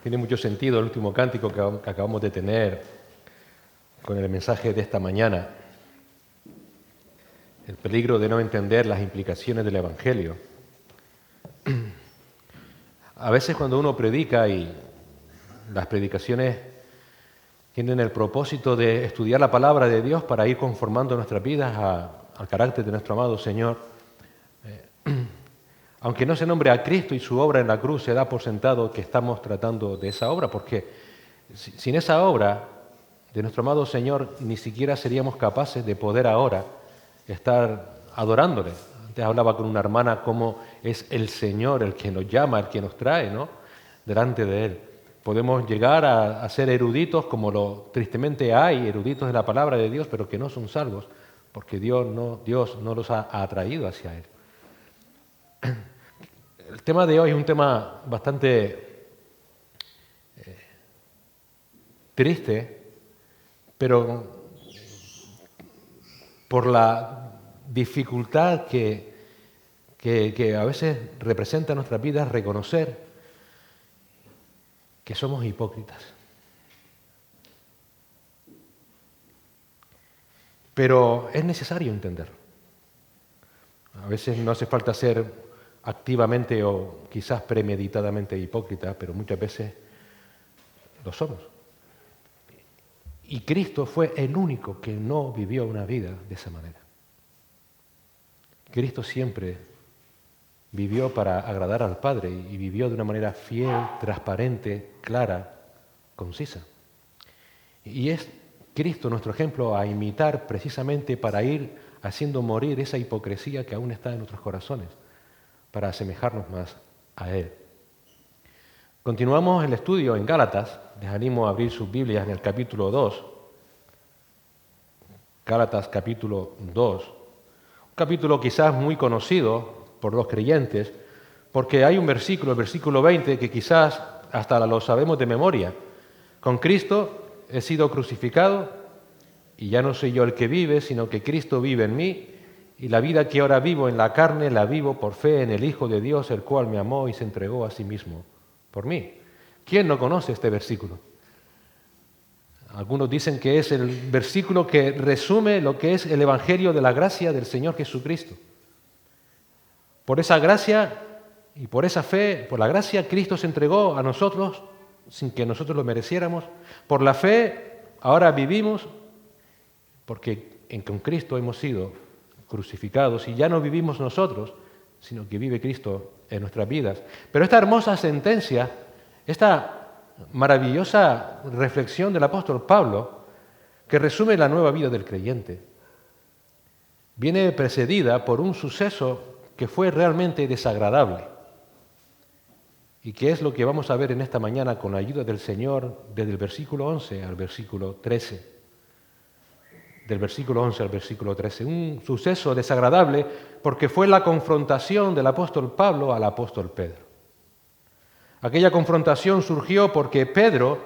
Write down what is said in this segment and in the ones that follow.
Tiene mucho sentido el último cántico que acabamos de tener con el mensaje de esta mañana. El peligro de no entender las implicaciones del Evangelio. A veces cuando uno predica y las predicaciones tienen el propósito de estudiar la palabra de Dios para ir conformando nuestras vidas al carácter de nuestro amado Señor, aunque no se nombre a Cristo y su obra en la cruz, se da por sentado que estamos tratando de esa obra, porque sin esa obra de nuestro amado Señor ni siquiera seríamos capaces de poder ahora estar adorándole. Antes hablaba con una hermana cómo es el Señor el que nos llama, el que nos trae, ¿no?, delante de Él. Podemos llegar a ser eruditos, como tristemente hay eruditos de la palabra de Dios, pero que no son salvos, porque Dios no los ha atraído hacia Él. El tema de hoy es un tema bastante triste, pero por la dificultad que a veces representa en nuestras vidas reconocer que somos hipócritas. Pero es necesario entenderlo. A veces no hace falta ser activamente o quizás premeditadamente hipócrita, pero muchas veces lo somos. Y Cristo fue el único que no vivió una vida de esa manera. Cristo siempre vivió para agradar al Padre y vivió de una manera fiel, transparente, clara, concisa. Y es Cristo nuestro ejemplo a imitar precisamente para ir haciendo morir esa hipocresía que aún está en nuestros corazones, para asemejarnos más a Él. Continuamos el estudio en Gálatas. Les animo a abrir sus Biblias en el capítulo 2. Gálatas capítulo 2. Un capítulo quizás muy conocido por los creyentes, porque hay un versículo, el versículo 20, que quizás hasta lo sabemos de memoria. Con Cristo he sido crucificado y ya no soy yo el que vive, sino que Cristo vive en mí. Y la vida que ahora vivo en la carne, la vivo por fe en el Hijo de Dios, el cual me amó y se entregó a sí mismo por mí. ¿Quién no conoce este versículo? Algunos dicen que es el versículo que resume lo que es el Evangelio de la gracia del Señor Jesucristo. Por esa gracia y por esa fe, por la gracia, Cristo se entregó a nosotros sin que nosotros lo mereciéramos. Por la fe, ahora vivimos, porque con Cristo hemos sido crucificados y ya no vivimos nosotros, sino que vive Cristo en nuestras vidas. Pero esta hermosa sentencia, esta maravillosa reflexión del apóstol Pablo, que resume la nueva vida del creyente, viene precedida por un suceso que fue realmente desagradable y que es lo que vamos a ver en esta mañana con la ayuda del Señor desde el versículo 11 al versículo 13. Del versículo 11 al versículo 13, un suceso desagradable porque fue la confrontación del apóstol Pablo al apóstol Pedro. Aquella confrontación surgió porque Pedro,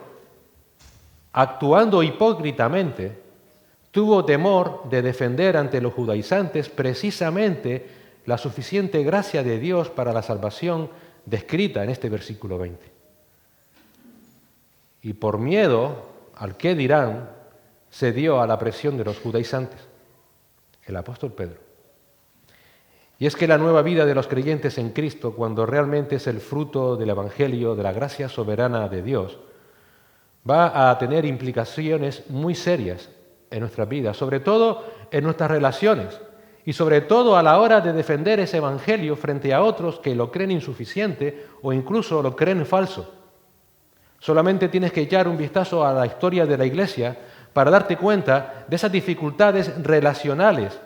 actuando hipócritamente, tuvo temor de defender ante los judaizantes precisamente la suficiente gracia de Dios para la salvación descrita en este versículo 20. Y por miedo al qué dirán, se dio a la presión de los judaizantes, el apóstol Pedro. Y es que la nueva vida de los creyentes en Cristo, cuando realmente es el fruto del Evangelio, de la gracia soberana de Dios, va a tener implicaciones muy serias en nuestras vidas, sobre todo en nuestras relaciones y sobre todo a la hora de defender ese Evangelio frente a otros que lo creen insuficiente o incluso lo creen falso. Solamente tienes que echar un vistazo a la historia de la Iglesia para darte cuenta de esas dificultades relacionales.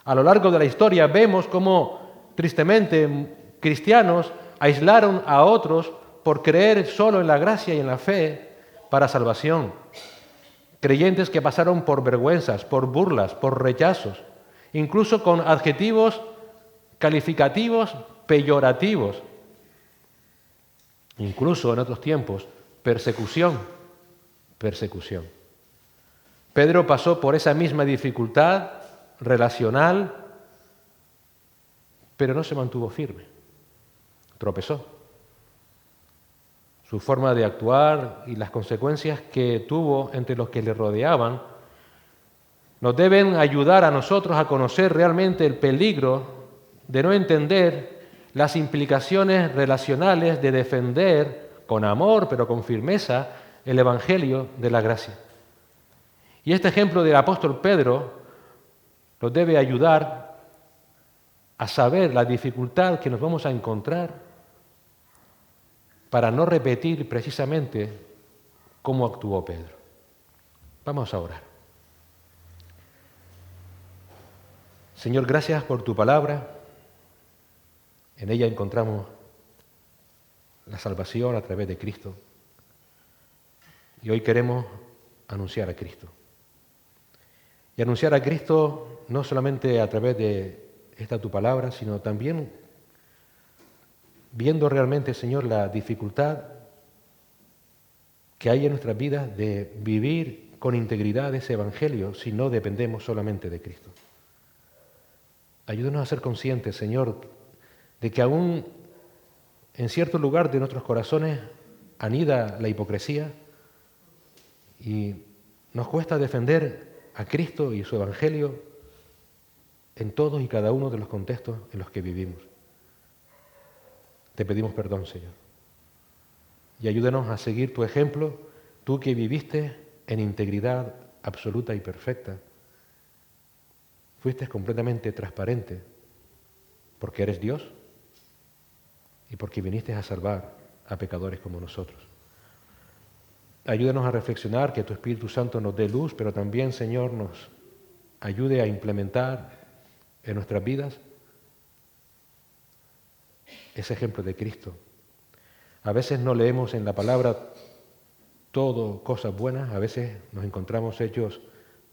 A lo largo de la historia vemos cómo, tristemente, cristianos aislaron a otros por creer solo en la gracia y en la fe para salvación. Creyentes que pasaron por vergüenzas, por burlas, por rechazos, incluso con adjetivos calificativos peyorativos. Incluso en otros tiempos, persecución. Pedro pasó por esa misma dificultad relacional, pero no se mantuvo firme. Tropezó. su forma de actuar y las consecuencias que tuvo entre los que le rodeaban, nos deben ayudar a nosotros a conocer realmente el peligro de no entender las implicaciones relacionales de defender con amor, pero con firmeza, el Evangelio de la gracia. Y este ejemplo del apóstol Pedro nos debe ayudar a saber la dificultad que nos vamos a encontrar para no repetir precisamente cómo actuó Pedro. Vamos a orar. Señor, gracias por tu palabra. En ella encontramos la salvación a través de Cristo. Y hoy queremos anunciar a Cristo. Y anunciar a Cristo no solamente a través de esta tu palabra, sino también viendo realmente, Señor, la dificultad que hay en nuestras vidas de vivir con integridad ese Evangelio si no dependemos solamente de Cristo. Ayúdanos a ser conscientes, Señor, de que aún en cierto lugar de nuestros corazones anida la hipocresía y nos cuesta defender a Cristo y su Evangelio en todos y cada uno de los contextos en los que vivimos. Te pedimos perdón, Señor. Y ayúdanos a seguir tu ejemplo, tú que viviste en integridad absoluta y perfecta. Fuiste completamente transparente porque eres Dios y porque viniste a salvar a pecadores como nosotros. Ayúdanos a reflexionar, que tu Espíritu Santo nos dé luz, pero también, Señor, nos ayude a implementar en nuestras vidas ese ejemplo de Cristo. A veces no leemos en la palabra todo cosas buenas, a veces nos encontramos hechos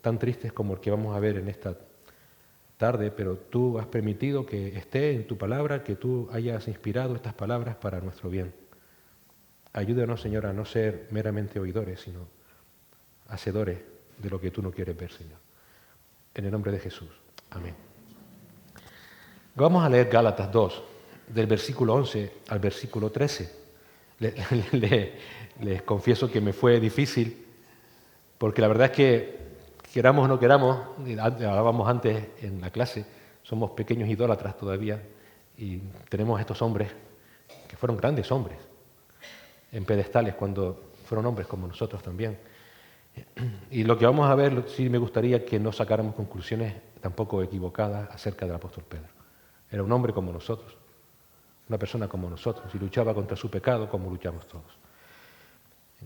tan tristes como el que vamos a ver en esta tarde, pero tú has permitido que esté en tu palabra, que tú hayas inspirado estas palabras para nuestro bien. Ayúdanos, Señor, a no ser meramente oidores, sino hacedores de lo que tú no quieres ver, Señor. En el nombre de Jesús. Amén. Vamos a leer Gálatas 2, del versículo 11 al versículo 13. Les confieso que me fue difícil, porque la verdad es que, queramos o no queramos, hablábamos antes en la clase, somos pequeños idólatras todavía, y tenemos estos hombres que fueron grandes hombres, en pedestales cuando fueron hombres como nosotros también. Y lo que vamos a ver, sí me gustaría que no sacáramos conclusiones tampoco equivocadas acerca del apóstol Pedro. Era un hombre como nosotros, una persona como nosotros, y luchaba contra su pecado como luchamos todos.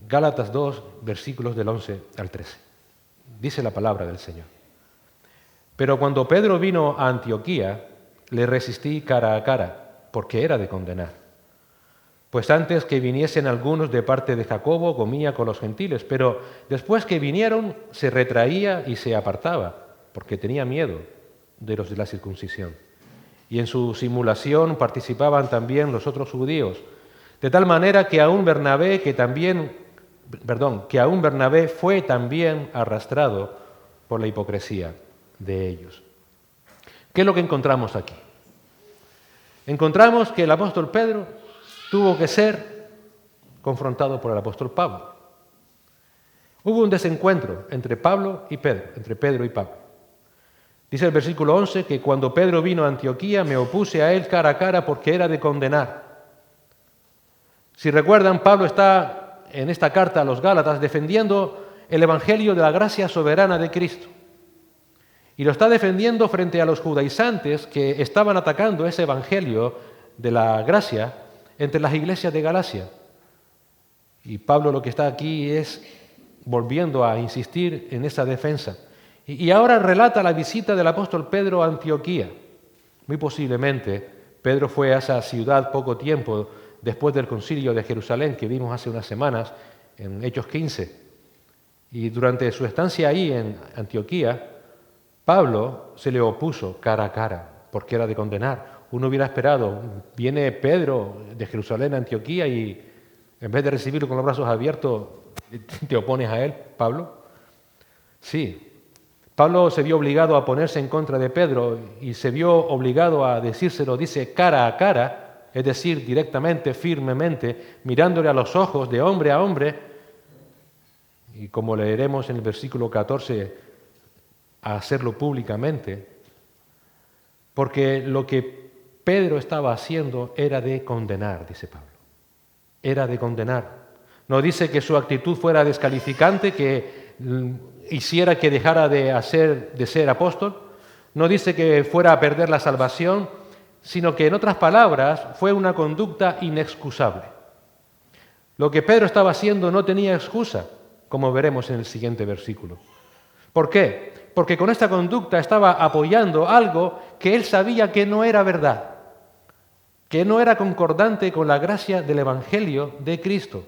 Gálatas 2, versículos del 11 al 13. Dice la palabra del Señor. Pero cuando Pedro vino a Antioquía, le resistí cara a cara, porque era de condenar. Pues antes que viniesen algunos de parte de Jacobo, comía con los gentiles, pero después que vinieron, se retraía y se apartaba, porque tenía miedo de los de la circuncisión. Y en su simulación participaban también los otros judíos, de tal manera que aún Bernabé fue también arrastrado por la hipocresía de ellos. ¿Qué es lo que encontramos aquí? Encontramos que el apóstol Pedro tuvo que ser confrontado por el apóstol Pablo. Hubo un desencuentro entre Pedro y Pablo. Dice el versículo 11 que cuando Pedro vino a Antioquía me opuse a él cara a cara porque era de condenar. Si recuerdan, Pablo está en esta carta a los Gálatas defendiendo el evangelio de la gracia soberana de Cristo. Y lo está defendiendo frente a los judaizantes que estaban atacando ese evangelio de la gracia entre las iglesias de Galacia. Y Pablo lo que está aquí es volviendo a insistir en esa defensa. Y ahora relata la visita del apóstol Pedro a Antioquía. Muy posiblemente Pedro fue a esa ciudad poco tiempo después del concilio de Jerusalén que vimos hace unas semanas en Hechos 15. Y durante su estancia ahí en Antioquía, Pablo se le opuso cara a cara porque era de condenar. Uno hubiera esperado, viene Pedro de Jerusalén a Antioquía y en vez de recibirlo con los brazos abiertos, te opones a él, Pablo. Sí, Pablo se vio obligado a ponerse en contra de Pedro y se vio obligado a decírselo, dice, cara a cara, es decir, directamente, firmemente, mirándole a los ojos de hombre a hombre, y como leeremos en el versículo 14, a hacerlo públicamente, porque lo que Pedro estaba haciendo era de condenar, dice Pablo. Era de condenar. No dice que su actitud fuera descalificante, que hiciera que dejara de ser apóstol. No dice que fuera a perder la salvación, sino que, en otras palabras, fue una conducta inexcusable. Lo que Pedro estaba haciendo no tenía excusa, como veremos en el siguiente versículo. ¿Por qué? Porque con esta conducta estaba apoyando algo que él sabía que no era verdad, que no era concordante con la gracia del Evangelio de Cristo.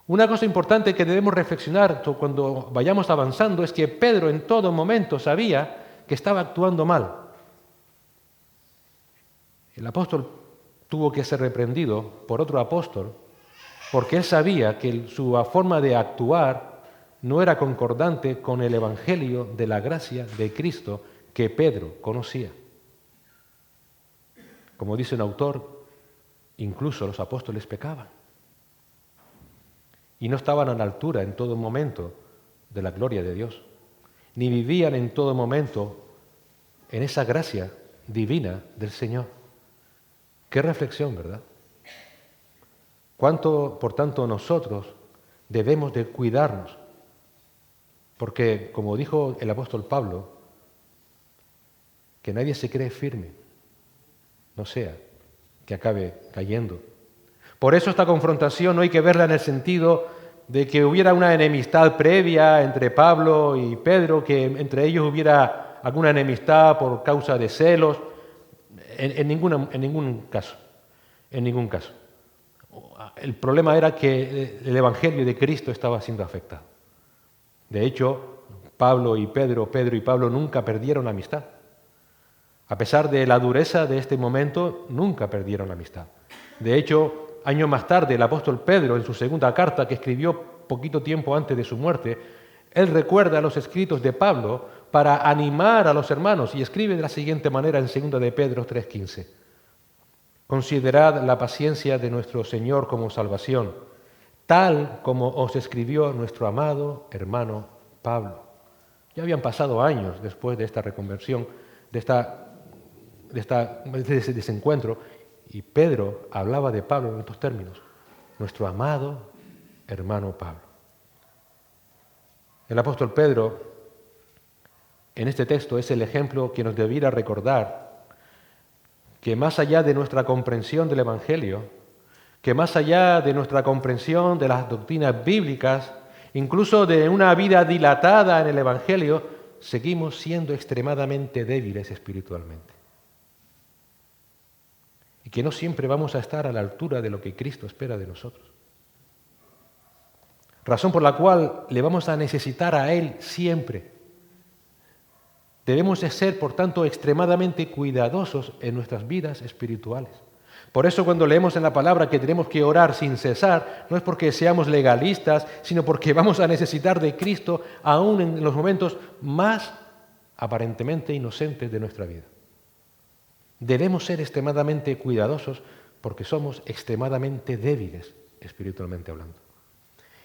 Una cosa importante que debemos reflexionar cuando vayamos avanzando es que Pedro en todo momento sabía que estaba actuando mal. El apóstol tuvo que ser reprendido por otro apóstol porque él sabía que su forma de actuar no era concordante con el Evangelio de la gracia de Cristo que Pedro conocía. Como dice un autor, incluso los apóstoles pecaban y no estaban a la altura en todo momento de la gloria de Dios, ni vivían en todo momento en esa gracia divina del Señor. Qué reflexión, ¿verdad? ¿Cuánto, por tanto, nosotros debemos de cuidarnos? Porque, como dijo el apóstol Pablo, que nadie se cree firme, no sea que acabe cayendo. Por eso esta confrontación no hay que verla en el sentido de que hubiera una enemistad previa entre Pablo y Pedro, que entre ellos hubiera alguna enemistad por causa de celos, en ningún caso. El problema era que el Evangelio de Cristo estaba siendo afectado. De hecho, Pedro y Pablo nunca perdieron la amistad. A pesar de la dureza de este momento, nunca perdieron la amistad. De hecho, años más tarde, el apóstol Pedro, en su segunda carta, que escribió poquito tiempo antes de su muerte, él recuerda los escritos de Pablo para animar a los hermanos y escribe de la siguiente manera en 2 de Pedro 3:15. Considerad la paciencia de nuestro Señor como salvación, tal como os escribió nuestro amado hermano Pablo. Ya habían pasado años después de esta reconversión, de ese desencuentro, y Pedro hablaba de Pablo en estos términos: nuestro amado hermano Pablo. El apóstol Pedro, en este texto, es el ejemplo que nos debiera recordar que más allá de nuestra comprensión del Evangelio, que más allá de nuestra comprensión de las doctrinas bíblicas, incluso de una vida dilatada en el Evangelio, seguimos siendo extremadamente débiles espiritualmente. Y que no siempre vamos a estar a la altura de lo que Cristo espera de nosotros. Razón por la cual le vamos a necesitar a Él siempre. Debemos de ser, por tanto, extremadamente cuidadosos en nuestras vidas espirituales. Por eso, cuando leemos en la palabra que tenemos que orar sin cesar, no es porque seamos legalistas, sino porque vamos a necesitar de Cristo aún en los momentos más aparentemente inocentes de nuestra vida. Debemos ser extremadamente cuidadosos porque somos extremadamente débiles espiritualmente hablando.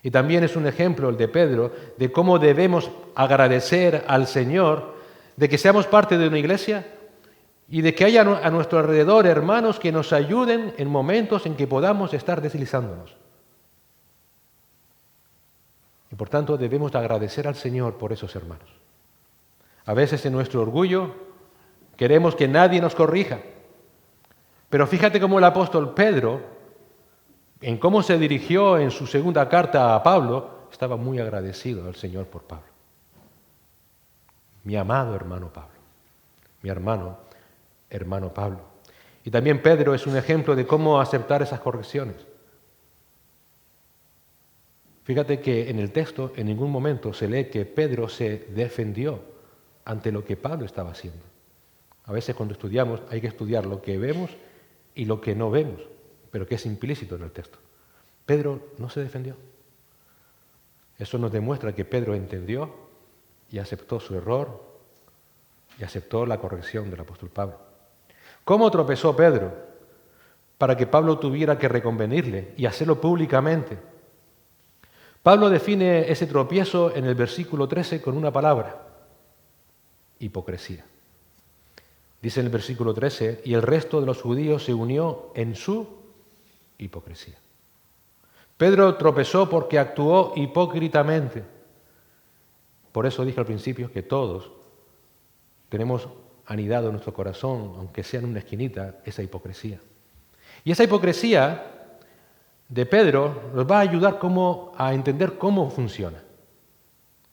Y también es un ejemplo el de Pedro de cómo debemos agradecer al Señor de que seamos parte de una iglesia y de que haya a nuestro alrededor hermanos que nos ayuden en momentos en que podamos estar deslizándonos. Y por tanto debemos agradecer al Señor por esos hermanos. A veces en nuestro orgullo queremos que nadie nos corrija. Pero fíjate cómo el apóstol Pedro, en cómo se dirigió en su segunda carta a Pablo, estaba muy agradecido al Señor por Pablo. Mi amado hermano Pablo, mi hermano Pablo. Y también Pedro es un ejemplo de cómo aceptar esas correcciones. Fíjate que en el texto en ningún momento se lee que Pedro se defendió ante lo que Pablo estaba haciendo. A veces cuando estudiamos hay que estudiar lo que vemos y lo que no vemos, pero que es implícito en el texto. Pedro no se defendió. Eso nos demuestra que Pedro entendió y aceptó su error y aceptó la corrección del apóstol Pablo. ¿Cómo tropezó Pedro? para que Pablo tuviera que reconvenirle y hacerlo públicamente. Pablo define ese tropiezo en el versículo 13 con una palabra: hipocresía. Dice en el versículo 13, y el resto de los judíos se unió en su hipocresía. Pedro tropezó porque actuó hipócritamente. Por eso dije al principio que todos tenemos anidado en nuestro corazón, aunque sea en una esquinita, esa hipocresía. Y esa hipocresía de Pedro nos va a ayudar a entender cómo funciona.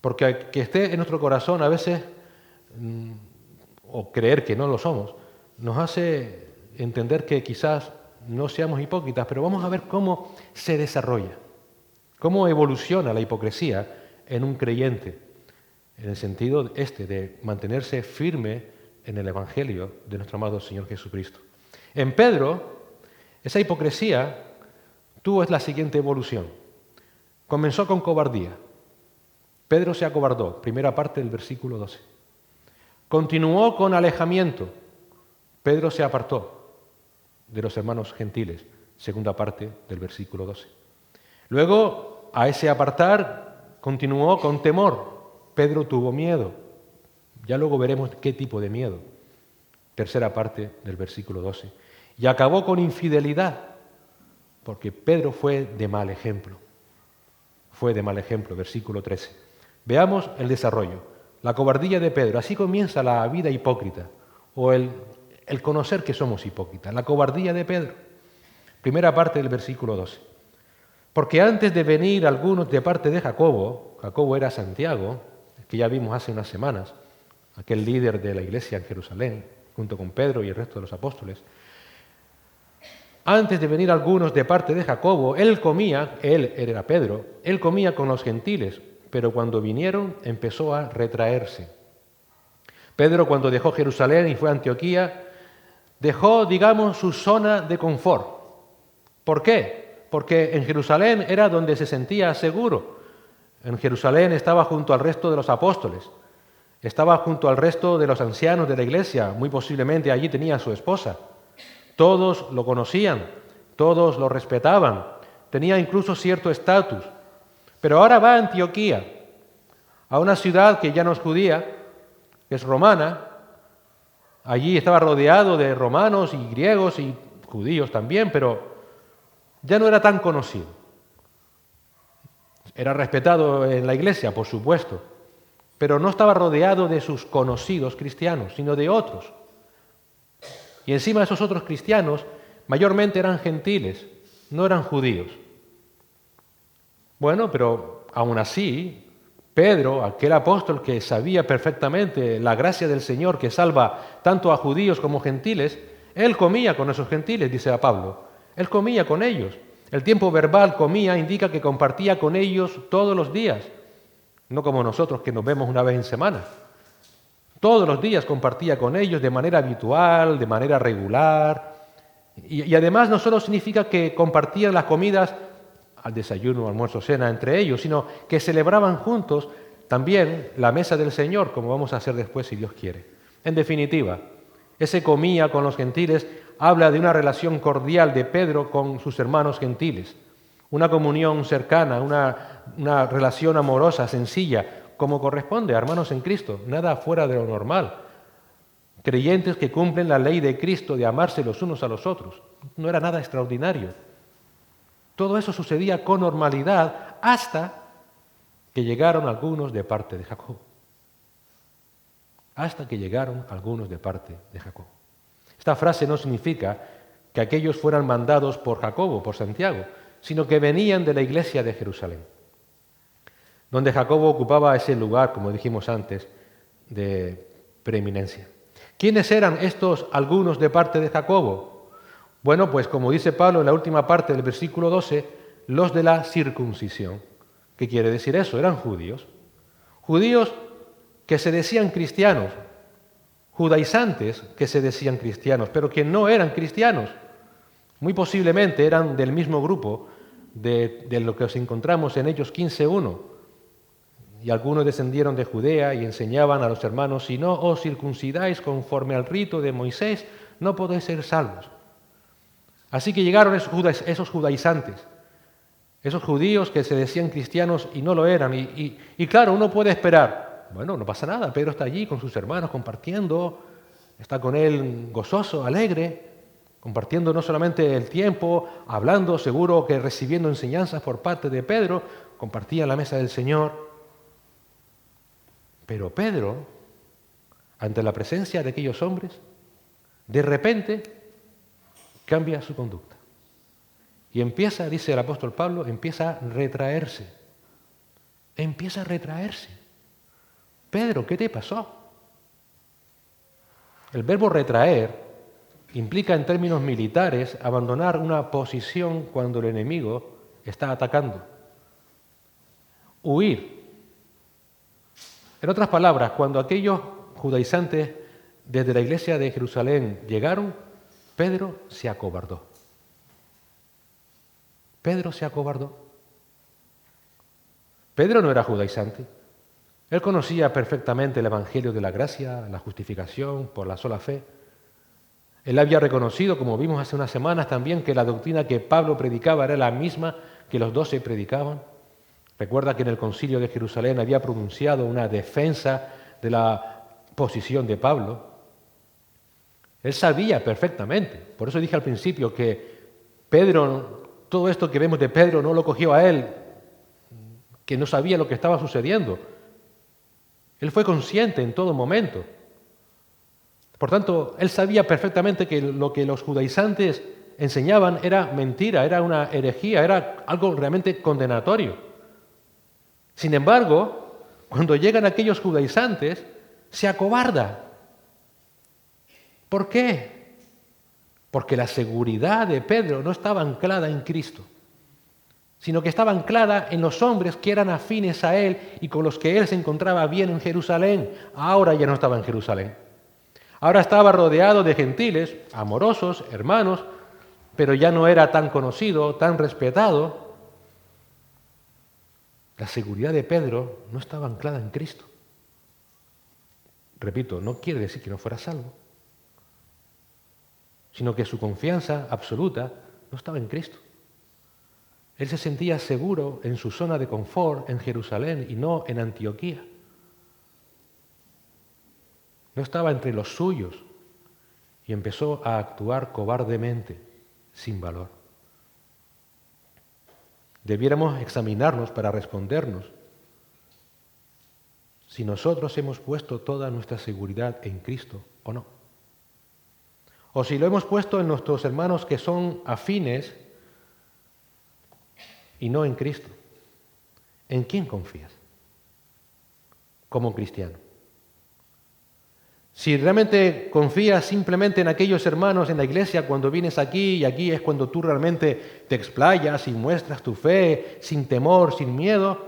Porque que esté en nuestro corazón a veces, o creer que no lo somos, nos hace entender que quizás no seamos hipócritas, pero vamos a ver cómo se desarrolla, cómo evoluciona la hipocresía en un creyente, en el sentido de mantenerse firme en el Evangelio de nuestro amado Señor Jesucristo. En Pedro, esa hipocresía tuvo la siguiente evolución. Comenzó con cobardía. Pedro se acobardó, primera parte del versículo 12. Continuó con alejamiento. Pedro se apartó de los hermanos gentiles, segunda parte del versículo 12. Luego, a ese apartar, continuó con temor. Pedro tuvo miedo. Ya luego veremos qué tipo de miedo. Tercera parte del versículo 12. Y acabó con infidelidad, porque Pedro fue de mal ejemplo. Fue de mal ejemplo, versículo 13. Veamos el desarrollo. La cobardía de Pedro. Así comienza la vida hipócrita, o el conocer que somos hipócritas. La cobardía de Pedro. Primera parte del versículo 12. Porque antes de venir algunos de parte de Jacobo, Jacobo era Santiago, que ya vimos hace unas semanas, aquel líder de la iglesia en Jerusalén, junto con Pedro y el resto de los apóstoles. Antes de venir algunos de parte de Jacobo, él era Pedro, él comía con los gentiles, pero cuando vinieron empezó a retraerse. Pedro, cuando dejó Jerusalén y fue a Antioquía, dejó, digamos, su zona de confort. ¿Por qué? Porque en Jerusalén era donde se sentía seguro. En Jerusalén estaba junto al resto de los apóstoles, estaba junto al resto de los ancianos de la iglesia, muy posiblemente allí tenía a su esposa. Todos lo conocían, todos lo respetaban, tenía incluso cierto estatus. Pero ahora va a Antioquía, a una ciudad que ya no es judía, que es romana. Allí estaba rodeado de romanos y griegos y judíos también, pero ya no era tan conocido. Era respetado en la iglesia, por supuesto, pero no estaba rodeado de sus conocidos cristianos, sino de otros. Y encima esos otros cristianos mayormente eran gentiles, no eran judíos. Bueno, pero aún así, Pedro, aquel apóstol que sabía perfectamente la gracia del Señor que salva tanto a judíos como gentiles, él comía con esos gentiles, dice a Pablo. Él comía con ellos. El tiempo verbal comía indica que compartía con ellos todos los días, no como nosotros que nos vemos una vez en semana. Todos los días compartía con ellos de manera habitual, de manera regular. Y además no solo significa que compartían las comidas al desayuno, almuerzo, cena entre ellos, sino que celebraban juntos también la mesa del Señor, como vamos a hacer después si Dios quiere. En definitiva, ese comía con los gentiles habla de una relación cordial de Pedro con sus hermanos gentiles, una comunión cercana, una relación amorosa, sencilla, como corresponde a hermanos en Cristo, nada fuera de lo normal. Creyentes que cumplen la ley de Cristo de amarse los unos a los otros. No era nada extraordinario. Todo eso sucedía con normalidad hasta que llegaron algunos de parte de Jacob. Hasta que llegaron algunos de parte de Jacob. Esta frase no significa que aquellos fueran mandados por Jacobo, por Santiago, sino que venían de la iglesia de Jerusalén, donde Jacobo ocupaba ese lugar, como dijimos antes, de preeminencia. ¿Quiénes eran estos algunos de parte de Jacobo? Bueno, pues como dice Pablo en la última parte del versículo 12, los de la circuncisión. ¿Qué quiere decir eso? Eran judíos. Judíos que se decían cristianos, judaizantes que se decían cristianos, pero que no eran cristianos. Muy posiblemente eran del mismo grupo de lo que os encontramos en Hechos 15:1. Y algunos descendieron de Judea y enseñaban a los hermanos, si no os circuncidáis conforme al rito de Moisés, no podéis ser salvos. Así que llegaron esos judaizantes, esos judíos que se decían cristianos y no lo eran. Y claro, uno puede esperar, bueno, no pasa nada, Pedro está allí con sus hermanos compartiendo, está con él gozoso, alegre, compartiendo no solamente el tiempo, hablando, seguro que recibiendo enseñanzas por parte de Pedro, compartía la mesa del Señor. Pero Pedro, ante la presencia de aquellos hombres, de repente cambia su conducta. Y empieza, dice el apóstol Pablo, empieza a retraerse. Empieza a retraerse. Pedro, ¿qué te pasó? El verbo retraer implica en términos militares abandonar una posición cuando el enemigo está atacando. Huir. En otras palabras, cuando aquellos judaizantes desde la iglesia de Jerusalén llegaron, Pedro se acobardó. Pedro se acobardó. Pedro no era judaizante. Él conocía perfectamente el Evangelio de la gracia, la justificación por la sola fe. Él había reconocido, como vimos hace unas semanas también, que la doctrina que Pablo predicaba era la misma que los 12 predicaban. Recuerda que en el concilio de Jerusalén había pronunciado una defensa de la posición de Pablo. Él sabía perfectamente, por eso dije al principio que Pedro, todo esto que vemos de Pedro no lo cogió a él, que no sabía lo que estaba sucediendo. Él fue consciente en todo momento. Por tanto, él sabía perfectamente que lo que los judaizantes enseñaban era mentira, era una herejía, era algo realmente condenatorio. Sin embargo, cuando llegan aquellos judaizantes, se acobarda. ¿Por qué? Porque la seguridad de Pedro no estaba anclada en Cristo, sino que estaba anclada en los hombres que eran afines a él y con los que él se encontraba bien en Jerusalén. Ahora ya no estaba en Jerusalén. Ahora estaba rodeado de gentiles, amorosos, hermanos, pero ya no era tan conocido, tan respetado. La seguridad de Pedro no estaba anclada en Cristo. Repito, no quiere decir que no fuera salvo, sino que su confianza absoluta no estaba en Cristo. Él se sentía seguro en su zona de confort en Jerusalén y no en Antioquía. No estaba entre los suyos y empezó a actuar cobardemente, sin valor. Debiéramos examinarnos para respondernos si nosotros hemos puesto toda nuestra seguridad en Cristo o no. O si lo hemos puesto en nuestros hermanos que son afines y no en Cristo. ¿En quién confías como cristiano? Si realmente confías simplemente en aquellos hermanos en la iglesia cuando vienes aquí y aquí es cuando tú realmente te explayas y muestras tu fe sin temor, sin miedo,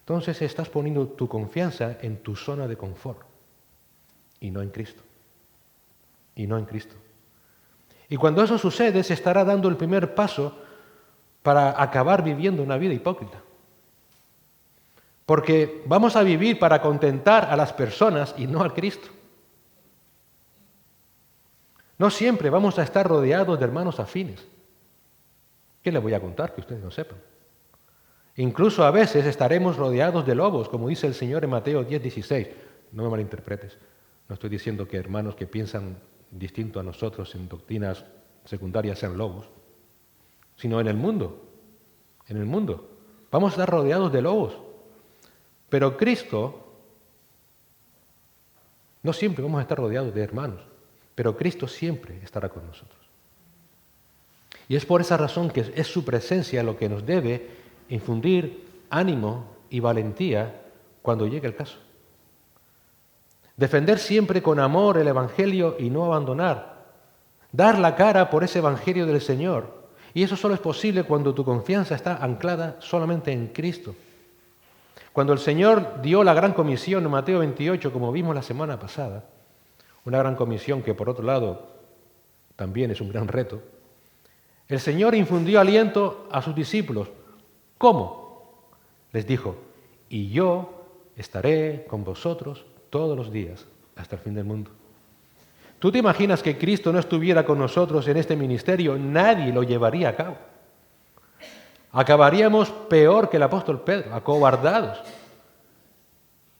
entonces estás poniendo tu confianza en tu zona de confort y no en Cristo. Y no en Cristo. Y cuando eso sucede, se estará dando el primer paso para acabar viviendo una vida hipócrita. Porque vamos a vivir para contentar a las personas y no a Cristo. No siempre vamos a estar rodeados de hermanos afines. ¿Qué les voy a contar que ustedes no sepan? Incluso a veces estaremos rodeados de lobos, como dice el Señor en Mateo 10:16. No me malinterpretes. No estoy diciendo que hermanos que piensan distinto a nosotros en doctrinas secundarias sean lobos, sino en el mundo. En el mundo. Vamos a estar rodeados de lobos. Pero Cristo, no siempre vamos a estar rodeados de hermanos, pero Cristo siempre estará con nosotros. Y es por esa razón que es su presencia lo que nos debe infundir ánimo y valentía cuando llegue el caso. Defender siempre con amor el Evangelio y no abandonar. Dar la cara por ese Evangelio del Señor. Y eso solo es posible cuando tu confianza está anclada solamente en Cristo. Cuando el Señor dio la gran comisión en Mateo 28, como vimos la semana pasada, una gran comisión que por otro lado también es un gran reto, el Señor infundió aliento a sus discípulos. ¿Cómo? Les dijo, y yo estaré con vosotros todos los días hasta el fin del mundo. ¿Tú te imaginas que Cristo no estuviera con nosotros en este ministerio? Nadie lo llevaría a cabo. Acabaríamos peor que el apóstol Pedro, acobardados.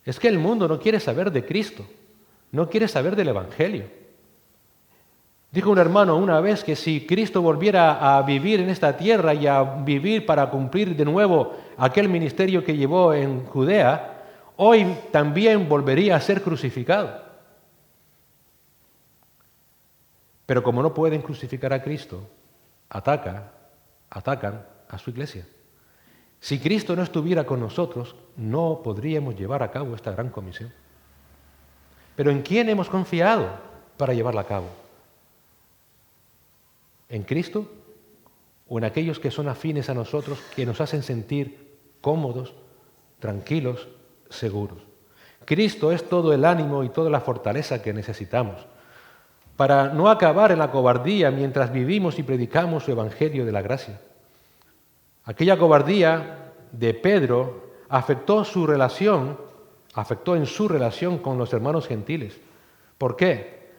Es que el mundo no quiere saber de Cristo, no quiere saber del Evangelio. Dijo un hermano una vez que si Cristo volviera a vivir en esta tierra y a vivir para cumplir de nuevo aquel ministerio que llevó en Judea, hoy también volvería a ser crucificado. Pero como no pueden crucificar a Cristo, atacan a su iglesia. Si Cristo no estuviera con nosotros, no podríamos llevar a cabo esta gran comisión. Pero ¿en quién hemos confiado para llevarla a cabo? ¿En Cristo o en aquellos que son afines a nosotros, que nos hacen sentir cómodos, tranquilos, seguros? Cristo es todo el ánimo y toda la fortaleza que necesitamos para no acabar en la cobardía mientras vivimos y predicamos su evangelio de la gracia. Aquella cobardía de Pedro afectó en su relación con los hermanos gentiles. ¿Por qué?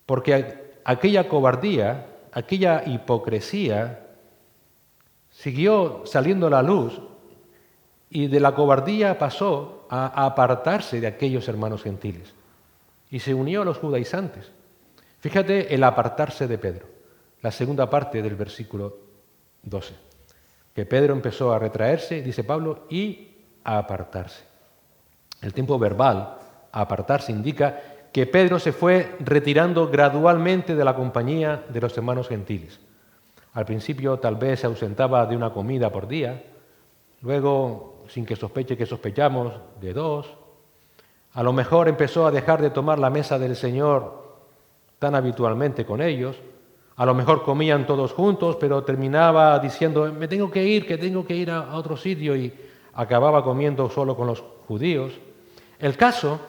Porque aquella cobardía, aquella hipocresía siguió saliendo a la luz y de la cobardía pasó a apartarse de aquellos hermanos gentiles y se unió a los judaizantes. Fíjate el apartarse de Pedro, la segunda parte del versículo 12, que Pedro empezó a retraerse, dice Pablo, y a apartarse. El tiempo verbal, apartarse, indica que Pedro se fue retirando gradualmente de la compañía de los hermanos gentiles. Al principio tal vez se ausentaba de una comida por día, luego, sin que sospeche que sospechamos, de 2. A lo mejor empezó a dejar de tomar la mesa del Señor tan habitualmente con ellos. A lo mejor comían todos juntos, pero terminaba diciendo, me tengo que ir, que tengo que ir a otro sitio, y acababa comiendo solo con los judíos. El caso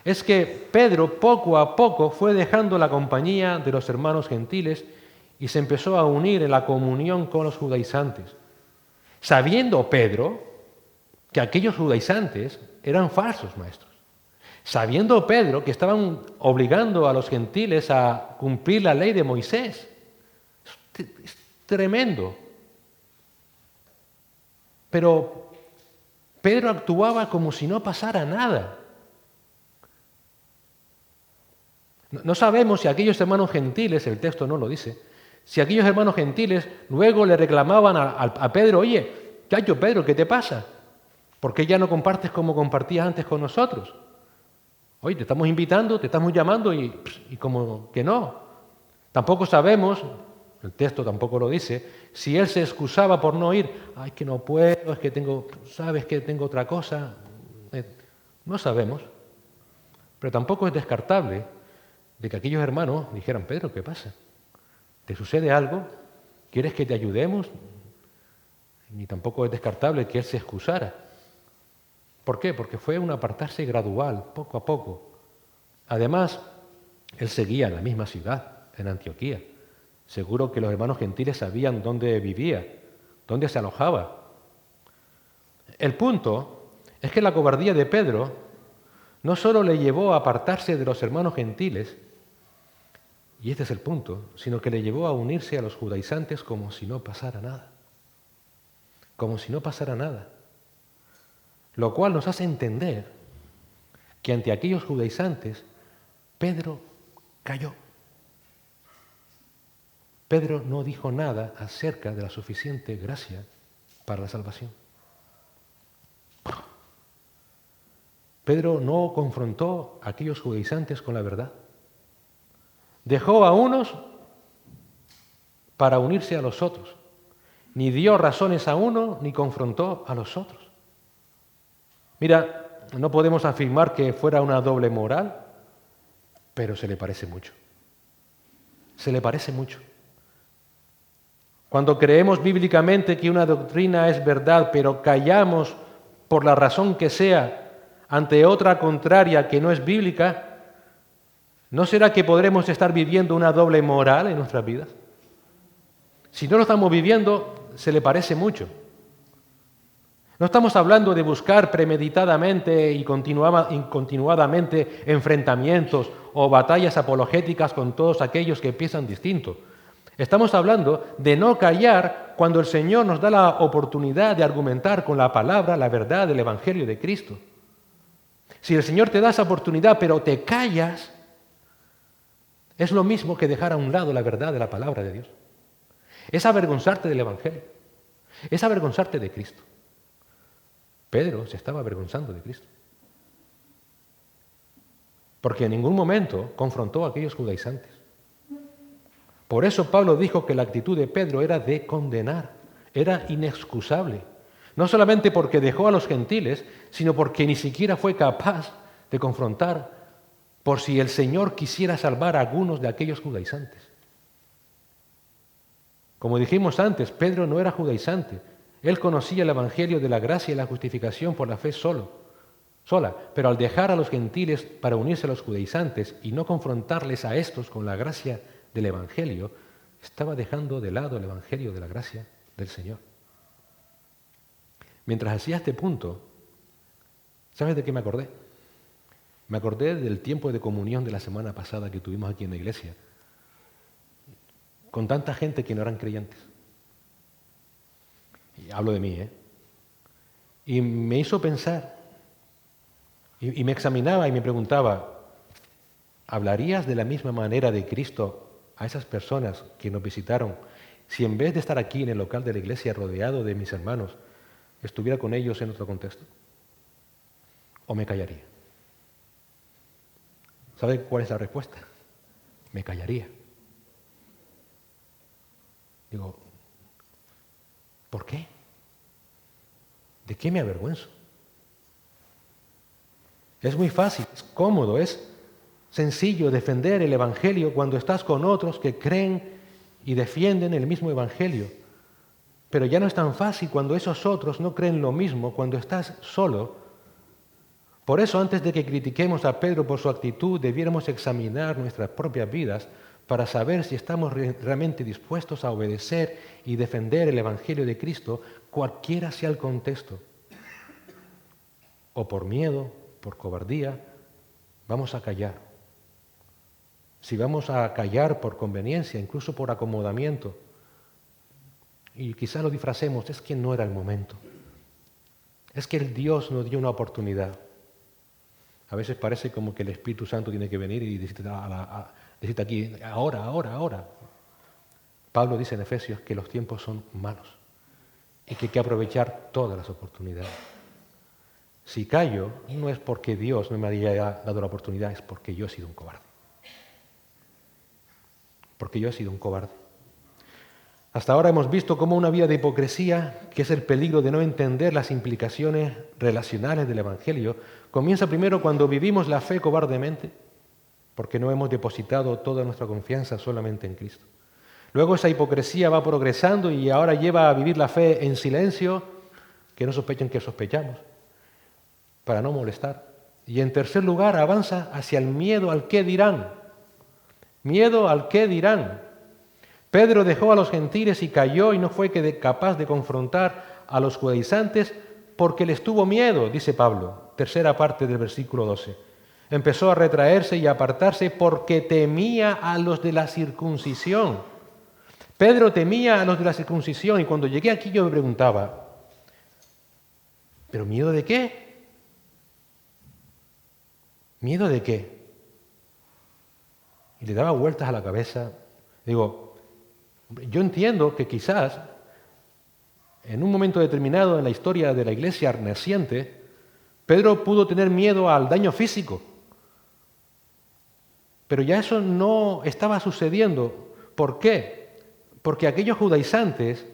es que Pedro poco a poco fue dejando la compañía de los hermanos gentiles y se empezó a unir en la comunión con los judaizantes, sabiendo Pedro que aquellos judaizantes eran falsos maestros. Sabiendo Pedro que estaban obligando a los gentiles a cumplir la ley de Moisés. Es tremendo. Pero Pedro actuaba como si no pasara nada. No sabemos si aquellos hermanos gentiles, el texto no lo dice, si aquellos hermanos gentiles luego le reclamaban a Pedro, oye, chacho Pedro, ¿qué te pasa? ¿Por qué ya no compartes como compartías antes con nosotros? Oye, te estamos invitando, te estamos llamando y como que no. Tampoco sabemos, el texto tampoco lo dice, si él se excusaba por no ir. Ay, que no puedo, es que sabes que tengo otra cosa. No sabemos. Pero tampoco es descartable de que aquellos hermanos dijeran, Pedro, ¿qué pasa? ¿Te sucede algo? ¿Quieres que te ayudemos? Ni tampoco es descartable que él se excusara. ¿Por qué? Porque fue un apartarse gradual, poco a poco. Además, él seguía en la misma ciudad, en Antioquía. Seguro que los hermanos gentiles sabían dónde vivía, dónde se alojaba. El punto es que la cobardía de Pedro no solo le llevó a apartarse de los hermanos gentiles, y este es el punto, sino que le llevó a unirse a los judaizantes como si no pasara nada. Como si no pasara nada. Lo cual nos hace entender que ante aquellos judaizantes, Pedro cayó. Pedro no dijo nada acerca de la suficiente gracia para la salvación. Pedro no confrontó a aquellos judaizantes con la verdad. Dejó a unos para unirse a los otros. Ni dio razones a uno, ni confrontó a los otros. Mira, no podemos afirmar que fuera una doble moral, pero se le parece mucho. Se le parece mucho. Cuando creemos bíblicamente que una doctrina es verdad, pero callamos por la razón que sea ante otra contraria que no es bíblica, ¿no será que podremos estar viviendo una doble moral en nuestras vidas? Si no lo estamos viviendo, se le parece mucho. No estamos hablando de buscar premeditadamente y continuadamente enfrentamientos o batallas apologéticas con todos aquellos que piensan distinto. Estamos hablando de no callar cuando el Señor nos da la oportunidad de argumentar con la palabra la verdad del Evangelio de Cristo. Si el Señor te da esa oportunidad pero te callas, es lo mismo que dejar a un lado la verdad de la palabra de Dios. Es avergonzarte del Evangelio. Es avergonzarte de Cristo. Pedro se estaba avergonzando de Cristo. Porque en ningún momento confrontó a aquellos judaizantes. Por eso Pablo dijo que la actitud de Pedro era de condenar, era inexcusable. No solamente porque dejó a los gentiles, sino porque ni siquiera fue capaz de confrontar por si el Señor quisiera salvar a algunos de aquellos judaizantes. Como dijimos antes, Pedro no era judaizante. Él conocía el Evangelio de la gracia y la justificación por la fe sola. Pero al dejar a los gentiles para unirse a los judaizantes y no confrontarles a estos con la gracia del Evangelio, estaba dejando de lado el Evangelio de la gracia del Señor. Mientras hacía este punto, ¿sabes de qué me acordé? Me acordé del tiempo de comunión de la semana pasada que tuvimos aquí en la iglesia, con tanta gente que no eran creyentes. Y hablo de mí, ¿eh? Y me hizo pensar, y me examinaba y me preguntaba, ¿hablarías de la misma manera de Cristo a esas personas que nos visitaron si en vez de estar aquí en el local de la iglesia rodeado de mis hermanos, estuviera con ellos en otro contexto? ¿O me callaría? ¿Sabe cuál es la respuesta? Me callaría. Digo, ¿por qué? ¿De qué me avergüenzo? Es muy fácil, es cómodo, es sencillo defender el Evangelio cuando estás con otros que creen y defienden el mismo Evangelio. Pero ya no es tan fácil cuando esos otros no creen lo mismo, cuando estás solo. Por eso, antes de que critiquemos a Pedro por su actitud, debiéramos examinar nuestras propias vidas para saber si estamos realmente dispuestos a obedecer y defender el Evangelio de Cristo, cualquiera sea el contexto. O por miedo, por cobardía, vamos a callar. Si vamos a callar por conveniencia, incluso por acomodamiento, y quizá lo disfracemos, es que no era el momento. Es que el Dios nos dio una oportunidad. A veces parece como que el Espíritu Santo tiene que venir y decirte aquí, ahora. Pablo dice en Efesios que los tiempos son malos y que hay que aprovechar todas las oportunidades. Si callo, no es porque Dios no me haya dado la oportunidad, es porque yo he sido un cobarde. Porque yo he sido un cobarde. Hasta ahora hemos visto cómo una vida de hipocresía, que es el peligro de no entender las implicaciones relacionales del Evangelio, comienza primero cuando vivimos la fe cobardemente, porque no hemos depositado toda nuestra confianza solamente en Cristo. Luego esa hipocresía va progresando y ahora lleva a vivir la fe en silencio, que no sospechen que sospechamos, para no molestar. Y en tercer lugar avanza hacia el miedo al qué dirán. Miedo al qué dirán. Pedro dejó a los gentiles y cayó y no fue capaz de confrontar a los judaizantes porque les tuvo miedo, dice Pablo, tercera parte del versículo 12. Empezó a retraerse y a apartarse porque temía a los de la circuncisión. Pedro temía a los de la circuncisión y cuando llegué aquí yo me preguntaba, ¿pero miedo de qué? ¿Miedo de qué? Y le daba vueltas a la cabeza. Digo, yo entiendo que quizás en un momento determinado en la historia de la iglesia naciente, Pedro pudo tener miedo al daño físico. Pero ya eso no estaba sucediendo. ¿Por qué? Porque aquellos judaizantes,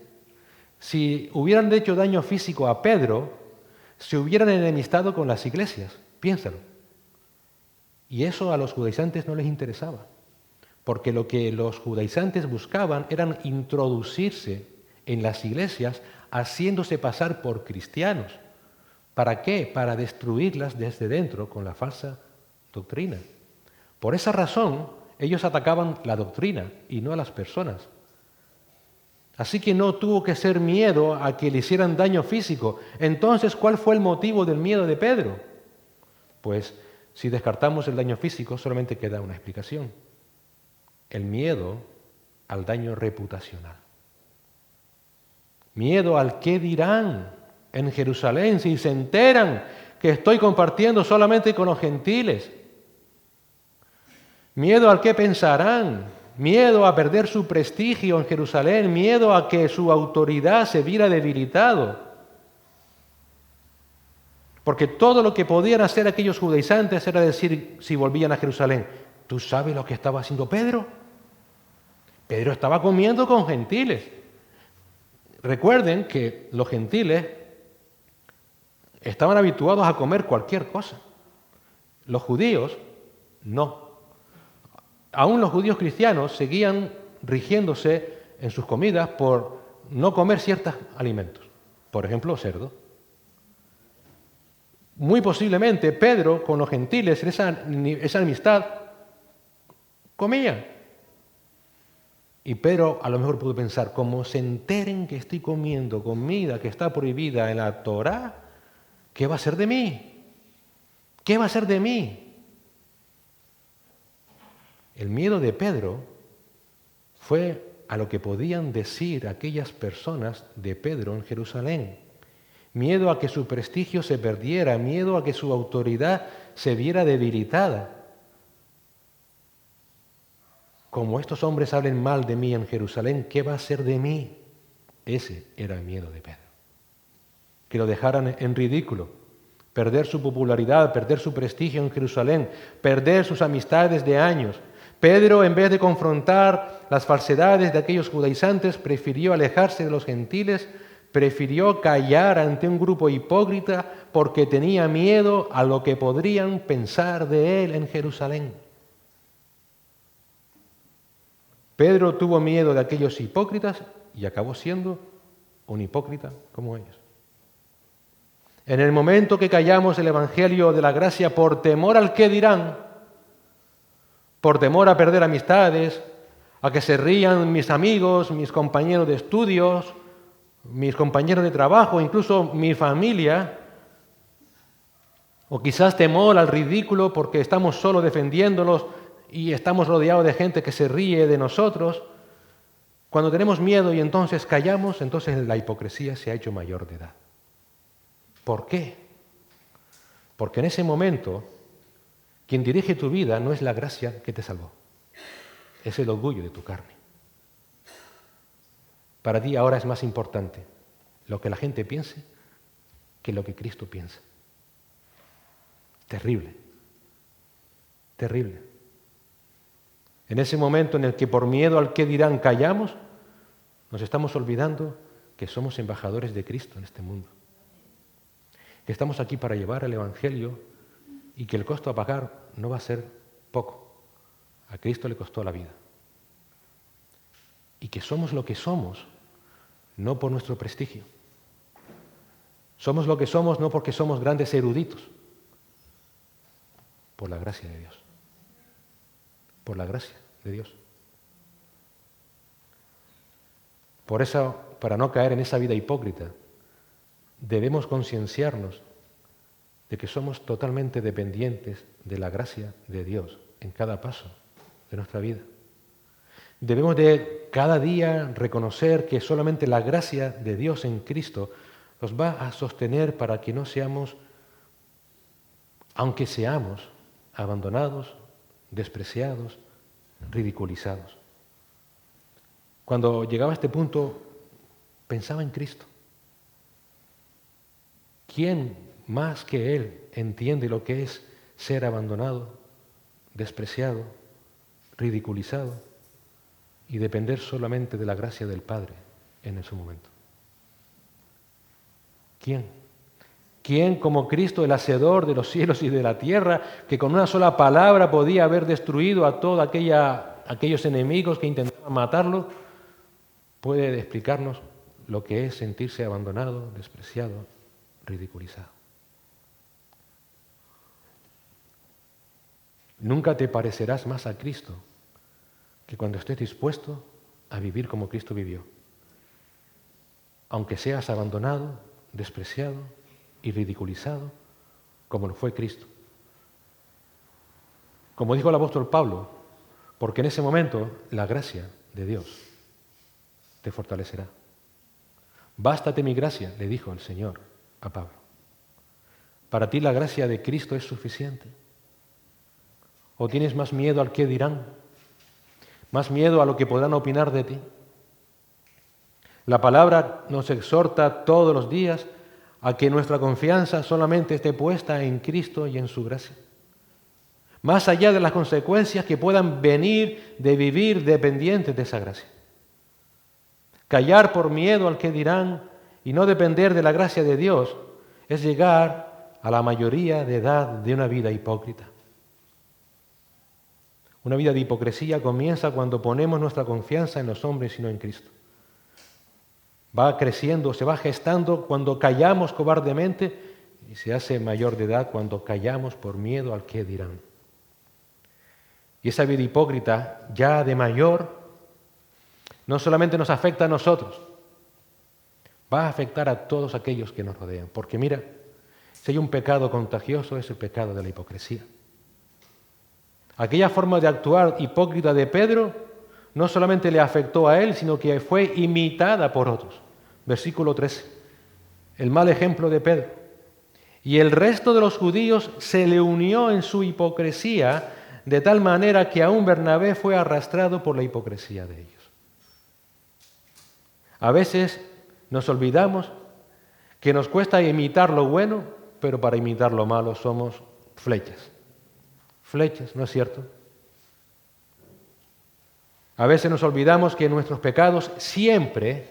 si hubieran hecho daño físico a Pedro, se hubieran enemistado con las iglesias. Piénsalo. Y eso a los judaizantes no les interesaba. Porque lo que los judaizantes buscaban eran introducirse en las iglesias haciéndose pasar por cristianos. ¿Para qué? Para destruirlas desde dentro con la falsa doctrina. Por esa razón, ellos atacaban la doctrina y no a las personas. Así que no tuvo que ser miedo a que le hicieran daño físico. Entonces, ¿cuál fue el motivo del miedo de Pedro? Pues si descartamos el daño físico, solamente queda una explicación. El miedo al daño reputacional. Miedo al qué dirán en Jerusalén si se enteran que estoy compartiendo solamente con los gentiles. Miedo al qué pensarán. Miedo a perder su prestigio en Jerusalén. Miedo a que su autoridad se viera debilitado. Porque todo lo que podían hacer aquellos judaizantes era decir, si volvían a Jerusalén, ¿tú sabes lo que estaba haciendo Pedro? Pedro estaba comiendo con gentiles. Recuerden que los gentiles estaban habituados a comer cualquier cosa. Los judíos no. Aún los judíos cristianos seguían rigiéndose en sus comidas por no comer ciertos alimentos. Por ejemplo, cerdo. Muy posiblemente Pedro con los gentiles, esa amistad, comía. Y Pedro a lo mejor pudo pensar, como se enteren que estoy comiendo comida que está prohibida en la Torá, ¿qué va a ser de mí? ¿Qué va a ser de mí? El miedo de Pedro fue a lo que podían decir aquellas personas de Pedro en Jerusalén. Miedo a que su prestigio se perdiera, miedo a que su autoridad se viera debilitada. Como estos hombres hablen mal de mí en Jerusalén, ¿qué va a ser de mí? Ese era el miedo de Pedro. Que lo dejaran en ridículo, perder su popularidad, perder su prestigio en Jerusalén, perder sus amistades de años. Pedro, en vez de confrontar las falsedades de aquellos judaizantes, prefirió alejarse de los gentiles, prefirió callar ante un grupo hipócrita porque tenía miedo a lo que podrían pensar de él en Jerusalén. Pedro tuvo miedo de aquellos hipócritas y acabó siendo un hipócrita como ellos. En el momento que callamos el Evangelio de la gracia por temor al qué dirán, por temor a perder amistades, a que se rían mis amigos, mis compañeros de estudios, mis compañeros de trabajo, incluso mi familia, o quizás temor al ridículo porque estamos solo defendiéndolos y estamos rodeados de gente que se ríe de nosotros. Cuando tenemos miedo y entonces callamos, entonces la hipocresía se ha hecho mayor de edad. ¿Por qué? Porque en ese momento quien dirige tu vida no es la gracia que te salvó, es el orgullo de tu carne. Para ti ahora es más importante lo que la gente piense que lo que Cristo piensa. Terrible, terrible. En ese momento en el que por miedo al qué dirán callamos, nos estamos olvidando que somos embajadores de Cristo en este mundo. Que estamos aquí para llevar el Evangelio y que el costo a pagar no va a ser poco. A Cristo le costó la vida. Y que somos lo que somos, no por nuestro prestigio. Somos lo que somos no porque somos grandes eruditos, por la gracia de Dios. Por la gracia de Dios. Por eso, para no caer en esa vida hipócrita, debemos concienciarnos de que somos totalmente dependientes de la gracia de Dios en cada paso de nuestra vida. Debemos de cada día reconocer que solamente la gracia de Dios en Cristo nos va a sostener para que no seamos, aunque seamos, abandonados, despreciados, ridiculizados. Cuando llegaba a este punto, pensaba en Cristo. ¿Quién más que Él entiende lo que es ser abandonado, despreciado, ridiculizado y depender solamente de la gracia del Padre en ese momento? ¿Quién? ¿Quién como Cristo, el hacedor de los cielos y de la tierra, que con una sola palabra podía haber destruido a todos aquellos enemigos que intentaban matarlo, puede explicarnos lo que es sentirse abandonado, despreciado, ridiculizado? Nunca te parecerás más a Cristo que cuando estés dispuesto a vivir como Cristo vivió, aunque seas abandonado, despreciado y ridiculizado, como lo fue Cristo. Como dijo el apóstol Pablo, porque en ese momento la gracia de Dios te fortalecerá. Bástate mi gracia, le dijo el Señor a Pablo. ¿Para ti la gracia de Cristo es suficiente? ¿O tienes más miedo al qué dirán? ¿Más miedo a lo que podrán opinar de ti? La palabra nos exhorta todos los días a que nuestra confianza solamente esté puesta en Cristo y en su gracia. Más allá de las consecuencias que puedan venir de vivir dependientes de esa gracia. Callar por miedo al que dirán y no depender de la gracia de Dios es llegar a la mayoría de edad de una vida hipócrita. Una vida de hipocresía comienza cuando ponemos nuestra confianza en los hombres y no en Cristo. Va creciendo, se va gestando cuando callamos cobardemente y se hace mayor de edad cuando callamos por miedo al que dirán. Y esa vida hipócrita, ya de mayor, no solamente nos afecta a nosotros, va a afectar a todos aquellos que nos rodean. Porque mira, si hay un pecado contagioso es el pecado de la hipocresía. Aquella forma de actuar hipócrita de Pedro no solamente le afectó a él, sino que fue imitada por otros. Versículo 13, el mal ejemplo de Pedro. Y el resto de los judíos se le unió en su hipocresía, de tal manera que aún Bernabé fue arrastrado por la hipocresía de ellos. A veces nos olvidamos que nos cuesta imitar lo bueno, pero para imitar lo malo somos flechas. Flechas, ¿no es cierto? A veces nos olvidamos que nuestros pecados siempre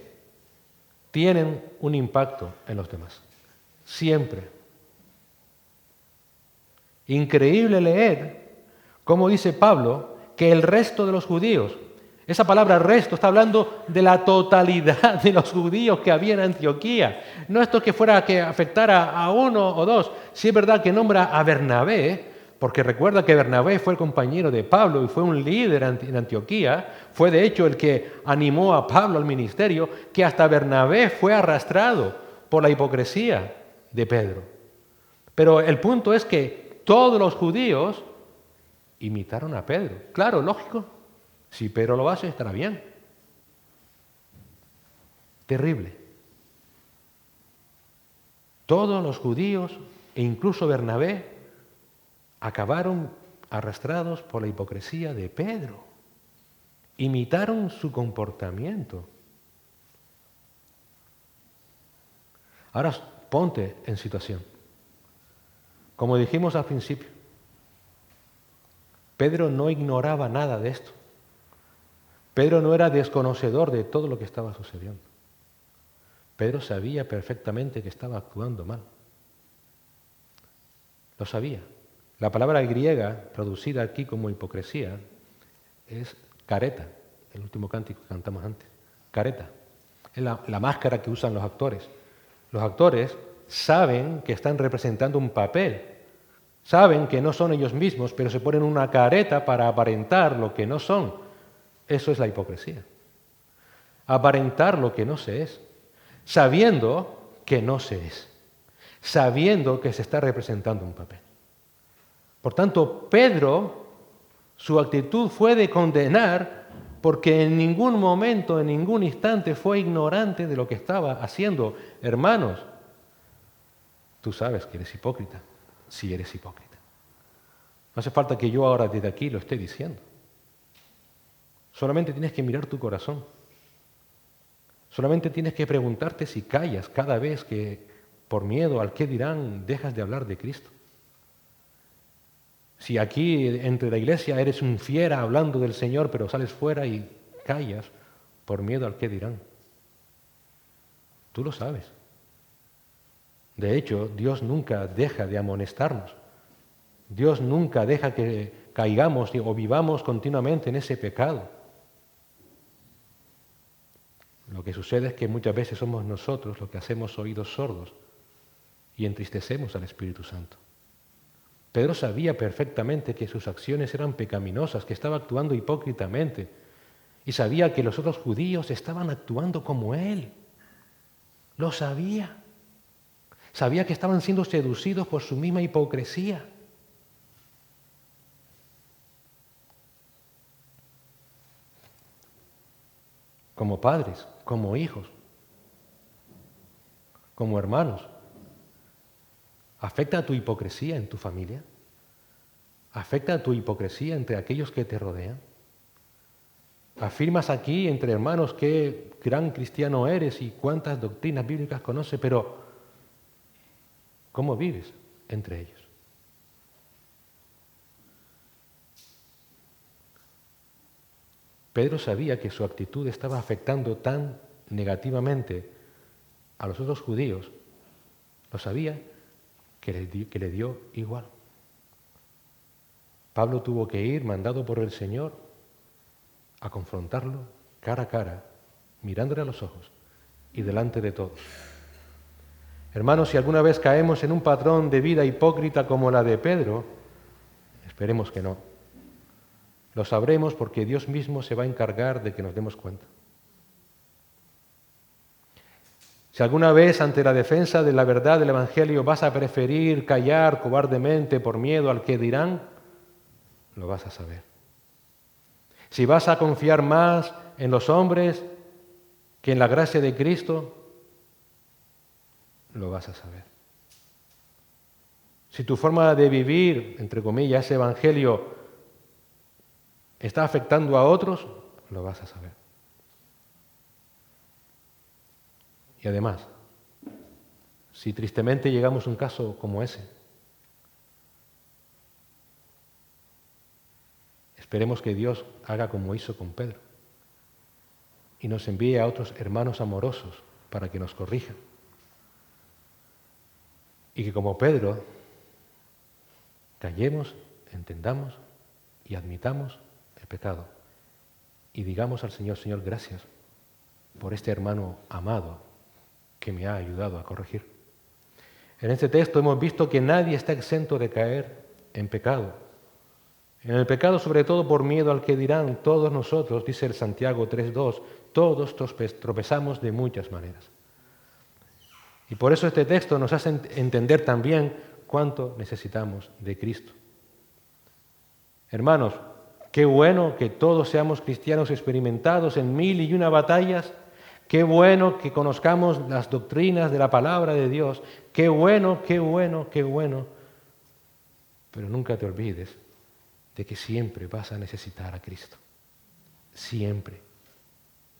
tienen un impacto en los demás. Siempre. Increíble leer cómo dice Pablo que el resto de los judíos, esa palabra resto está hablando de la totalidad de los judíos que había en Antioquía. No esto que fuera que afectara a uno o dos. Sí es verdad que nombra a Bernabé, porque recuerda que Bernabé fue el compañero de Pablo y fue un líder en Antioquía. Fue de hecho el que animó a Pablo al ministerio, que hasta Bernabé fue arrastrado por la hipocresía de Pedro. Pero el punto es que todos los judíos imitaron a Pedro. Claro, lógico. Si Pedro lo hace, estará bien. Terrible. Todos los judíos, e incluso Bernabé, acabaron arrastrados por la hipocresía de Pedro. Imitaron su comportamiento. Ahora ponte en situación. Como dijimos al principio, Pedro no ignoraba nada de esto. Pedro no era desconocedor de todo lo que estaba sucediendo. Pedro sabía perfectamente que estaba actuando mal. Lo sabía. La palabra griega, traducida aquí como hipocresía, es careta, el último cántico que cantamos antes. Careta. Es la máscara que usan los actores. Los actores saben que están representando un papel. Saben que no son ellos mismos, pero se ponen una careta para aparentar lo que no son. Eso es la hipocresía. Aparentar lo que no se es, sabiendo que no se es, sabiendo que se está representando un papel. Por tanto, Pedro, su actitud fue de condenar porque en ningún momento, en ningún instante fue ignorante de lo que estaba haciendo. Hermanos, tú sabes que eres hipócrita, si eres hipócrita. No hace falta que yo ahora desde aquí lo esté diciendo. Solamente tienes que mirar tu corazón. Solamente tienes que preguntarte si callas cada vez que, por miedo al qué dirán, dejas de hablar de Cristo. Si aquí entre la iglesia eres un fiera hablando del Señor, pero sales fuera y callas por miedo al qué dirán. Tú lo sabes. De hecho, Dios nunca deja de amonestarnos. Dios nunca deja que caigamos o vivamos continuamente en ese pecado. Lo que sucede es que muchas veces somos nosotros los que hacemos oídos sordos y entristecemos al Espíritu Santo. Pedro sabía perfectamente que sus acciones eran pecaminosas, que estaba actuando hipócritamente, y sabía que los otros judíos estaban actuando como él. Lo sabía. Sabía que estaban siendo seducidos por su misma hipocresía. Como padres, como hijos, como hermanos. ¿Afecta a tu hipocresía en tu familia? ¿Afecta a tu hipocresía entre aquellos que te rodean? Afirmas aquí entre hermanos qué gran cristiano eres y cuántas doctrinas bíblicas conoces, pero ¿cómo vives entre ellos? Pedro sabía que su actitud estaba afectando tan negativamente a los otros judíos. Lo sabía que le dio igual. Pablo tuvo que ir, mandado por el Señor, a confrontarlo cara a cara, mirándole a los ojos y delante de todos. Hermanos, si alguna vez caemos en un patrón de vida hipócrita como la de Pedro, esperemos que no. Lo sabremos porque Dios mismo se va a encargar de que nos demos cuenta. Si alguna vez ante la defensa de la verdad del Evangelio vas a preferir callar cobardemente por miedo al que dirán, lo vas a saber. Si vas a confiar más en los hombres que en la gracia de Cristo, lo vas a saber. Si tu forma de vivir, entre comillas, ese Evangelio está afectando a otros, lo vas a saber. Y además, si tristemente llegamos a un caso como ese, esperemos que Dios haga como hizo con Pedro y nos envíe a otros hermanos amorosos para que nos corrijan. Y que como Pedro, callemos, entendamos y admitamos el pecado. Y digamos al Señor, Señor, gracias por este hermano amado que me ha ayudado a corregir. En este texto hemos visto que nadie está exento de caer en pecado. En el pecado, sobre todo por miedo al que dirán, todos nosotros, dice el Santiago 3:2, todos tropezamos de muchas maneras. Y por eso este texto nos hace entender también cuánto necesitamos de Cristo. Hermanos, qué bueno que todos seamos cristianos experimentados en 1001 batallas. Qué bueno que conozcamos las doctrinas de la palabra de Dios. Qué bueno, qué bueno, qué bueno. Pero nunca te olvides de que siempre vas a necesitar a Cristo. Siempre,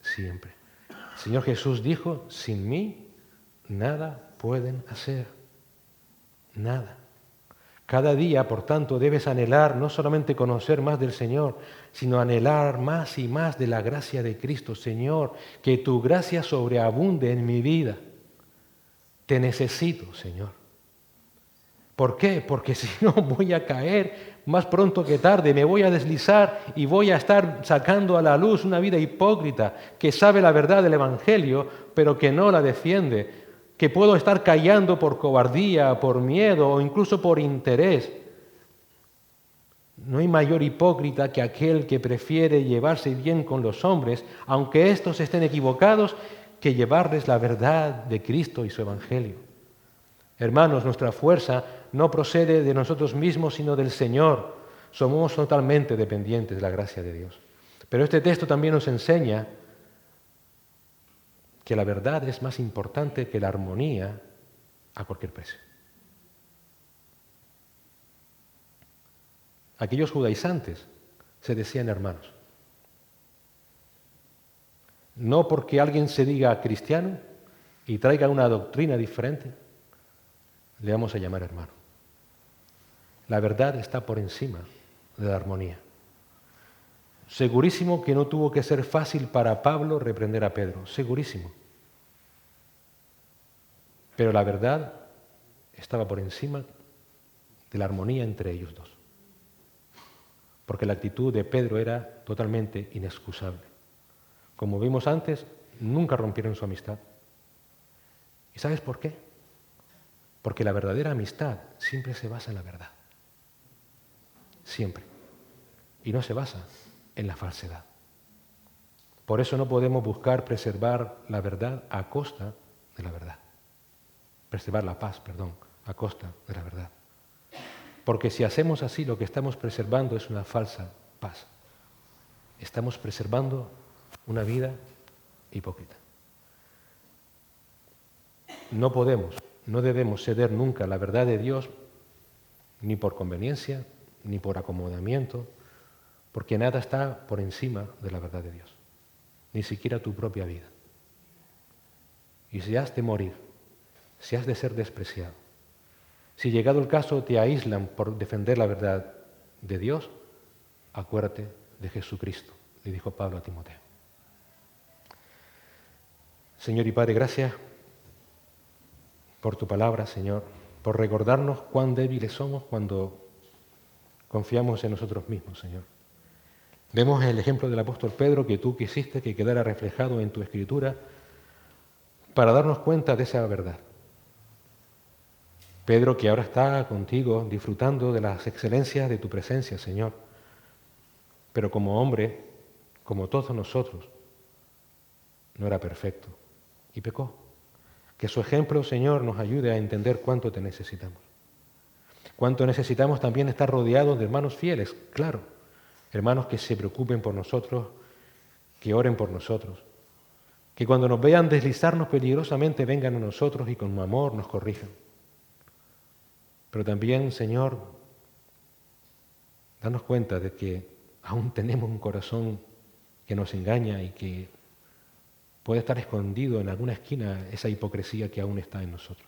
siempre. El Señor Jesús dijo, sin mí nada pueden hacer. Nada. Cada día, por tanto, debes anhelar no solamente conocer más del Señor, sino anhelar más y más de la gracia de Cristo. Señor, que tu gracia sobreabunde en mi vida. Te necesito, Señor. ¿Por qué? Porque si no voy a caer más pronto que tarde, me voy a deslizar y voy a estar sacando a la luz una vida hipócrita que sabe la verdad del Evangelio, pero que no la defiende, que puedo estar callando por cobardía, por miedo o incluso por interés. No hay mayor hipócrita que aquel que prefiere llevarse bien con los hombres, aunque éstos estén equivocados, que llevarles la verdad de Cristo y su Evangelio. Hermanos, nuestra fuerza no procede de nosotros mismos, sino del Señor. Somos totalmente dependientes de la gracia de Dios. Pero este texto también nos enseña que la verdad es más importante que la armonía a cualquier precio. Aquellos judaizantes se decían hermanos. No porque alguien se diga cristiano y traiga una doctrina diferente, le vamos a llamar hermano. La verdad está por encima de la armonía. Segurísimo que no tuvo que ser fácil para Pablo reprender a Pedro, segurísimo. Pero la verdad estaba por encima de la armonía entre ellos dos. Porque la actitud de Pedro era totalmente inexcusable. Como vimos antes, nunca rompieron su amistad. ¿Y sabes por qué? Porque la verdadera amistad siempre se basa en la verdad. Siempre. Y no se basa en la falsedad. Por eso no podemos buscar preservar la verdad a costa de la verdad. Preservar la paz, a costa de la verdad. Porque si hacemos así, lo que estamos preservando es una falsa paz. Estamos preservando una vida hipócrita. No podemos, no debemos ceder nunca a la verdad de Dios, ni por conveniencia, ni por acomodamiento, porque nada está por encima de la verdad de Dios, ni siquiera tu propia vida. Y si has de morir, si has de ser despreciado, si llegado el caso te aíslan por defender la verdad de Dios, acuérdate de Jesucristo, le dijo Pablo a Timoteo. Señor y Padre, gracias por tu palabra, Señor, por recordarnos cuán débiles somos cuando confiamos en nosotros mismos, Señor. Vemos el ejemplo del apóstol Pedro que tú quisiste que quedara reflejado en tu Escritura para darnos cuenta de esa verdad. Pedro, que ahora está contigo disfrutando de las excelencias de tu presencia, Señor, pero como hombre, como todos nosotros, no era perfecto y pecó. Que su ejemplo, Señor, nos ayude a entender cuánto te necesitamos. Cuánto necesitamos también estar rodeados de hermanos fieles, claro, hermanos que se preocupen por nosotros, que oren por nosotros, que cuando nos vean deslizarnos peligrosamente vengan a nosotros y con amor nos corrijan. Pero también, Señor, danos cuenta de que aún tenemos un corazón que nos engaña y que puede estar escondido en alguna esquina esa hipocresía que aún está en nosotros.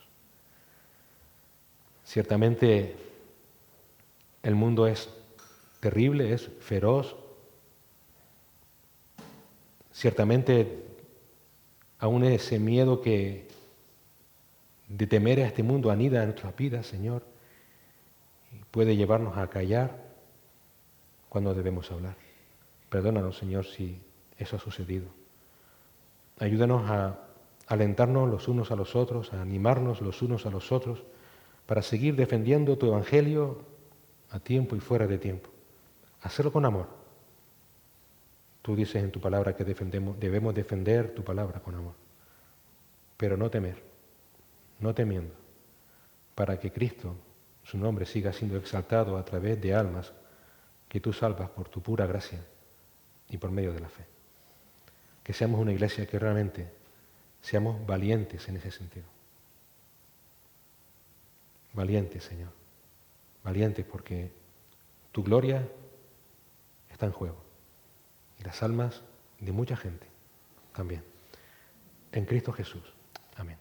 Ciertamente el mundo es terrible, es feroz. Ciertamente aún ese miedo de temer a este mundo anida en nuestras vidas, Señor, y puede llevarnos a callar cuando debemos hablar. Perdónanos, Señor, si eso ha sucedido. Ayúdanos a alentarnos los unos a los otros, a animarnos los unos a los otros, para seguir defendiendo tu Evangelio a tiempo y fuera de tiempo. Hacerlo con amor. Tú dices en tu palabra que debemos defender tu palabra con amor, pero no temer, no temiendo, para que Cristo, su nombre, siga siendo exaltado a través de almas que tú salvas por tu pura gracia y por medio de la fe. Que seamos una iglesia que realmente seamos valientes en ese sentido. Valientes, Señor. Valientes porque tu gloria está en juego. Y las almas de mucha gente también. En Cristo Jesús. Amén.